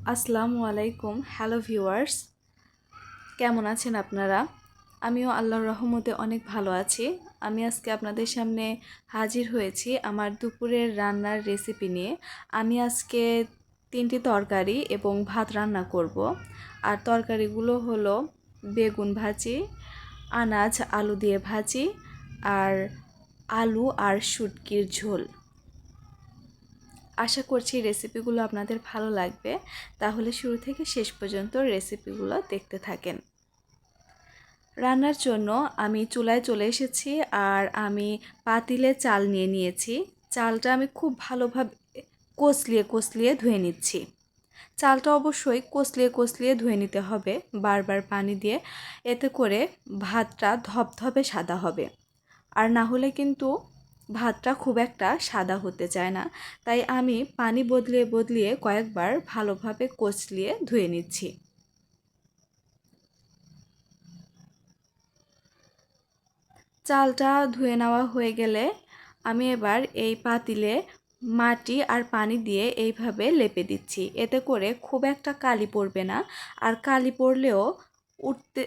আসসালামু আলাইকুম। Hello viewers, কেমন আছেন আপনারা? আমিও আল্লাহর রহমতে অনেক ভালো আছি। আমি আজকে আপনাদের সামনে হাজির হয়েছি আমার দুপুরের রান্নার রেসিপি নিয়ে। আমি আজকে 3টি তরকারি এবং ভাত রান্না করব। আর তরকারিগুলো হলো বেগুন ভাজি, আনাজ আলু দিয়ে ভাজি, আর আলু আর শুটকির ঝোল। আশা করছি রেসিপিগুলো আপনাদের ভালো লাগবে। তাহলে শুরু থেকে শেষ পর্যন্ত রেসিপিগুলো দেখতে থাকেন। রান্নার জন্য আমি চুলায় চলে এসেছি আর আমি পাতিলে চাল নিয়ে নিয়েছি। চালটা আমি খুব ভালোভাবে কষলিয়ে কষলিয়ে ধুয়ে নিচ্ছি। চালটা অবশ্যই কষলিয়ে কষলিয়ে ধুয়ে নিতে হবে বারবার পানি দিয়ে, এতে করে ভাতটা ধপধপে সাদা হবে। আর না হলে কিন্তু ভাতটা খুব একটা সাদা হতে চায় না। তাই আমি পানি বদলিয়ে বদলিয়ে কয়েকবার ভালোভাবে কষলিয়ে ধুয়ে নিচ্ছি। চালটা ধুয়ে নেওয়া হয়ে গেলে আমি এবার এই পাতিলে মাটি আর পানি দিয়ে এইভাবে লেপে দিচ্ছি। এতে করে খুব একটা কালি পড়বে না, আর কালি পড়লেও উঠতে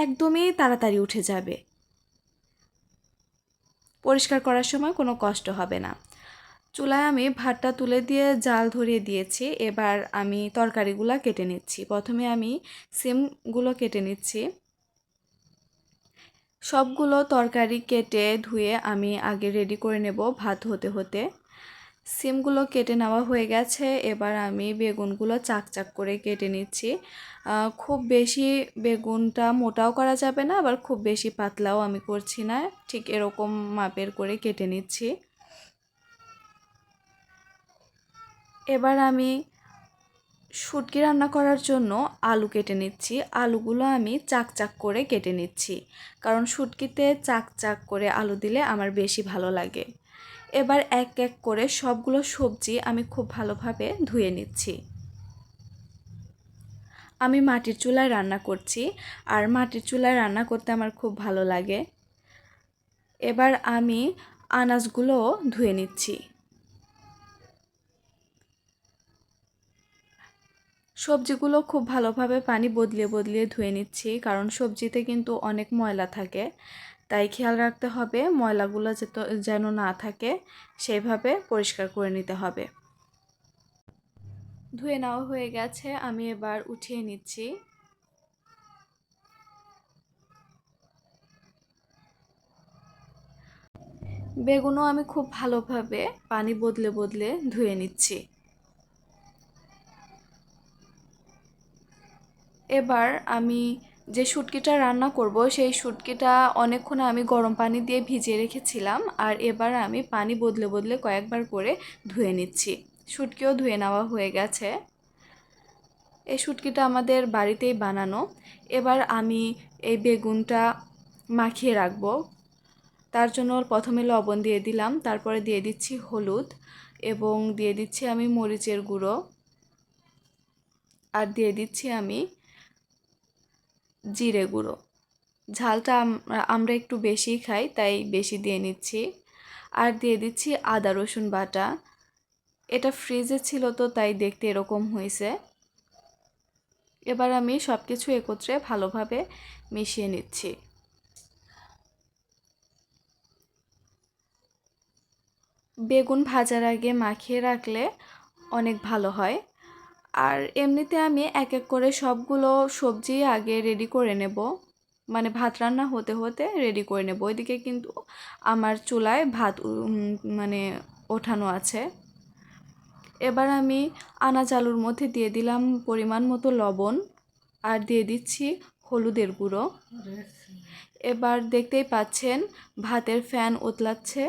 একদমই তাড়াতাড়ি উঠে যাবে। পরিষ্কার করার সময় কোনো কষ্ট হবে না। চুলায় আমি ভাতটা তুলে দিয়ে জাল ধরিয়ে দিয়েছি। এবার আমি তরকারিগুলো কেটে নিচ্ছি। প্রথমে আমি সিমগুলো কেটে নিচ্ছি। সবগুলো তরকারি কেটে ধুয়ে আমি আগে রেডি করে নেব ভাত হতে হতে। সিমগুলো কেটে নেওয়া হয়ে গেছে। এবার আমি বেগুনগুলো চাক চাক করে কেটে নিচ্ছি। খুব বেশি বেগুনটা মোটাও করা যাবে না, আবার খুব বেশি পাতলাও আমি করছি না, ঠিক এরকম মাপের করে কেটে নিচ্ছি। এবার আমি শুটকি রান্না করার জন্য আলু কেটে নিচ্ছি। আলুগুলো আমি চাক চাক করে কেটে নিচ্ছি, কারণ শুটকিতে চাক চাক করে আলু দিলে আমার বেশি ভালো লাগে। এবার এক এক করে সবগুলো সবজি আমি খুব ভালোভাবে ধুয়ে নিচ্ছি। আমি মাটির চুলায় রান্না করছি, আর মাটির চুলায় রান্না করতে আমার খুব ভালো লাগে। এবার আমি আনাজগুলোও ধুয়ে নিচ্ছি। সবজিগুলো খুব ভালোভাবে পানি বদলিয়ে বদলিয়ে ধুয়ে নিচ্ছি, কারণ সবজিতে কিন্তু অনেক ময়লা থাকে। তাই খেয়াল রাখতে হবে ময়লাগুলো যেন না থাকে, সেইভাবে পরিষ্কার করে নিতে হবে। ধুয়ে নেওয়া হয়ে গেছে, আমি এবার উঠিয়ে নিচ্ছি। বেগুনও আমি খুব ভালোভাবে পানি বদলে বদলে ধুয়ে নিচ্ছি। এবার আমি যে শুটকিটা রান্না করব সেই শুটকিটা অনেকক্ষণ আমি গরম পানি দিয়ে ভিজিয়ে রেখেছিলাম, আর এবার আমি পানি বদলে বদলে কয়েকবার করে ধুয়ে নিচ্ছি। শুটকিও ধুয়ে নেওয়া হয়ে গেছে। এই শুটকিটা আমাদের বাড়িতেই বানানো। এবার আমি এই বেগুনটা মাখিয়ে রাখবো। তার জন্য প্রথমে লবণ দিয়ে দিলাম, তারপরে দিয়ে দিচ্ছি হলুদ, এবং দিয়ে দিচ্ছি আমি মরিচের গুঁড়ো, আর দিয়ে দিচ্ছি আমি জিরে গুঁড়ো। ঝালটা আমরা একটু বেশি খাই, তাই বেশি দিয়ে নিচ্ছি। আর দিয়ে দিচ্ছি আদা রসুন বাটা। এটা ফ্রিজে ছিল তো তাই দেখতে এরকম হয়েছে। এবার আমি সব কিছু একত্রে ভালোভাবে মিশিয়ে নিচ্ছি। বেগুন ভাজার আগে মাখিয়ে রাখলে অনেক ভালো হয়। আর এমনিতে আমি এক এক করে সবগুলো সবজি আগে রেডি করে নেব, ভাত রান্না হতে হতে রেডি করে নেব। ওইদিকে কিন্তু আমার চুলায় ভাত ওঠানো আছে। এবার আমি আনাজ আলুর মধ্যে দিয়ে দিলাম পরিমাণ মতো লবণ, আর দিয়ে দিচ্ছি হলুদের গুঁড়ো। এবার দেখতেই পাচ্ছেন ভাতের ফ্যান ওতলাচ্ছে।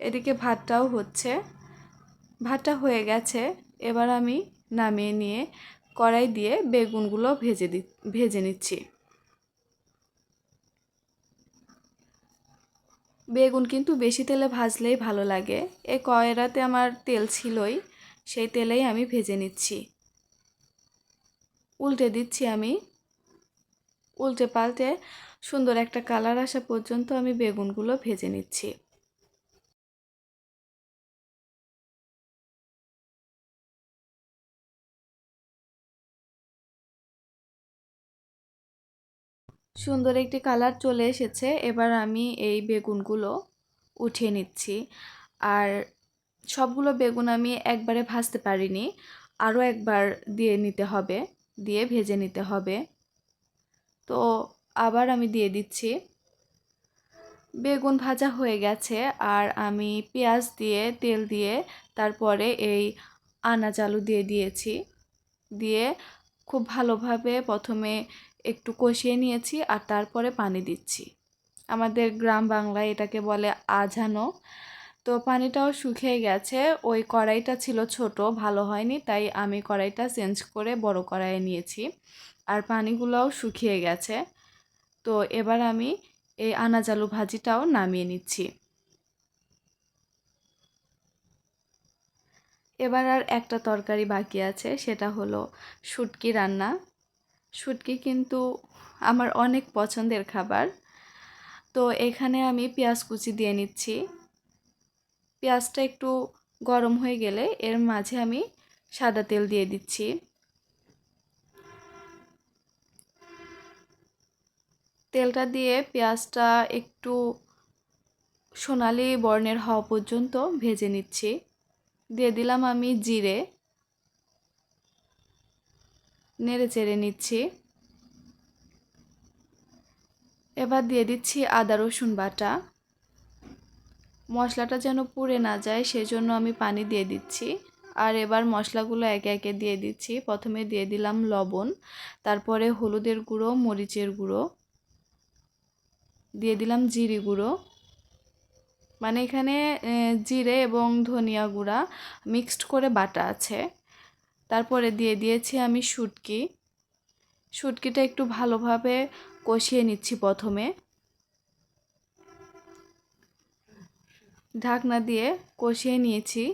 এদিকে ভাতটাও হচ্ছে। ভাতটা হয়ে গেছে। এবার আমি নামিয়ে নিয়ে কড়াই দিয়ে বেগুনগুলো ভেজে নিচ্ছি। বেগুন কিন্তু বেশি তেলে ভাজলেই ভালো লাগে। এই কড়াইতে আমার তেল ছিলই, সেই তেলেই আমি ভেজে নিচ্ছি। উল্টে দিচ্ছি আমি। উল্টে পাল্টে সুন্দর একটা কালার আসা পর্যন্ত আমি বেগুনগুলো ভেজে নিচ্ছি। সুন্দর একটি কালার চলে এসেছে। এবার আমি এই বেগুনগুলো উঠিয়ে নিচ্ছি। আর সবগুলো বেগুন আমি একবারে ভাজতে পারিনি, আরও একবার দিয়ে নিতে হবে, দিয়ে ভেজে নিতে হবে। তো আবার আমি দিয়ে দিচ্ছি। বেগুন ভাজা হয়ে গেছে, আর আমি পেঁয়াজ দিয়ে তেল দিয়ে তারপরে এই আনাজ আলু দিয়ে দিয়েছি। দিয়ে খুব ভালোভাবে প্রথমে একটু কষিয়ে নিয়েছি, আর তারপরে পানি দিচ্ছি। আমাদের গ্রাম বাংলায় এটাকে বলে আঝানো। তো পানিটাও শুকিয়ে গেছে। ওই কড়াইটা ছিল ছোট, ভালো হয়নি, তাই আমি কড়াইটা চেঞ্জ করে বড় কড়াইয়ে নিয়েছি। আর পানিগুলোও শুকিয়ে গেছে। তো এবার আমি এই আনাজ আলু ভাজিটাও নামিয়ে নিচ্ছি। এবার আর একটা তরকারি বাকি আছে, সেটা হলো শুটকি রান্না। শুটকি কিন্তু আমার অনেক পছন্দের খাবার। তো এখানে আমি পেঁয়াজ কুচি দিয়ে নিচ্ছি। পেঁয়াজটা একটু গরম হয়ে গেলে এর মাঝে আমি সাদা তেল দিয়ে দিচ্ছি। তেলটা দিয়ে পেঁয়াজটা একটু সোনালি বর্ণের হওয়া পর্যন্ত ভেজে নিচ্ছি। দিয়ে দিলাম আমি জিরে, নেড়ে চেড়ে নিচ্ছি। এবার দিয়ে দিচ্ছি আদা রসুন বাটা। মশলাটা যেন পুড়ে না যায় সেজন্য আমি পানি দিয়ে দিচ্ছি। আর এবার মশলাগুলো একে একে দিয়ে দিচ্ছি। প্রথমে দিয়ে দিলাম লবণ, তারপরে হলুদের গুঁড়ো, মরিচের গুঁড়ো, দিয়ে দিলাম জিরে গুঁড়ো। মানে এখানে জিরে এবং ধনিয়া গুঁড়া মিক্সড করে বাটা আছে। তারপরে দিয়ে দিয়েছি আমি শুটকি। শুটকিটা একটু ভালোভাবে কষিয়ে নিচ্ছি প্রথমে। ঢাকনা দিয়ে কষিয়ে নিয়েছি।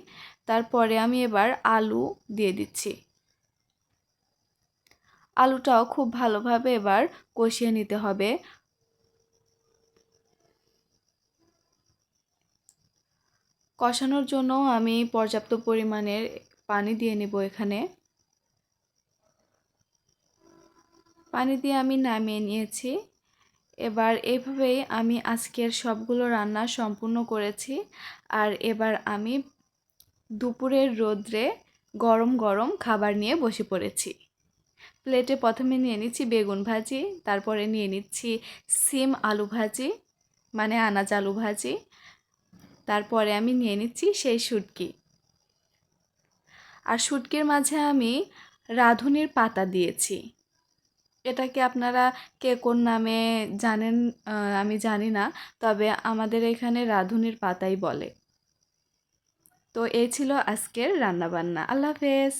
তারপরে আমি এবার আলু দিয়ে দিচ্ছি। আলুটাও খুব ভালোভাবে এবার কষিয়ে নিতে হবে। কষানোর জন্য আমি পর্যাপ্ত পরিমাণের পানি দিয়ে নেব এখানে। পানি দিয়ে আমি নামিয়ে নিয়েছি। এবার এভাবেই আমি আজকের সবগুলো রান্না সম্পূর্ণ করেছি। আর এবার আমি দুপুরের রোদ্রে গরম গরম খাবার নিয়ে বসে পড়েছি। প্লেটে প্রথমে নিয়ে নিচ্ছি বেগুন ভাজি, তারপরে নিয়ে নিচ্ছি সিম আলু ভাজি, মানে আনাজ আলু ভাজি, তারপরে আমি নিয়ে নিচ্ছি সেই শুটকি। আর শুটকির মাঝে আমি রাঁধুনির পাতা দিয়েছি। এটাকে আপনারা কে কোন নামে জানেন আমি জানি না, তবে আমাদের এখানে রাঁধুনির পাতাই বলে। তো এই ছিল আজকের রান্নাবান্না। আল্লাহ হাফেজ।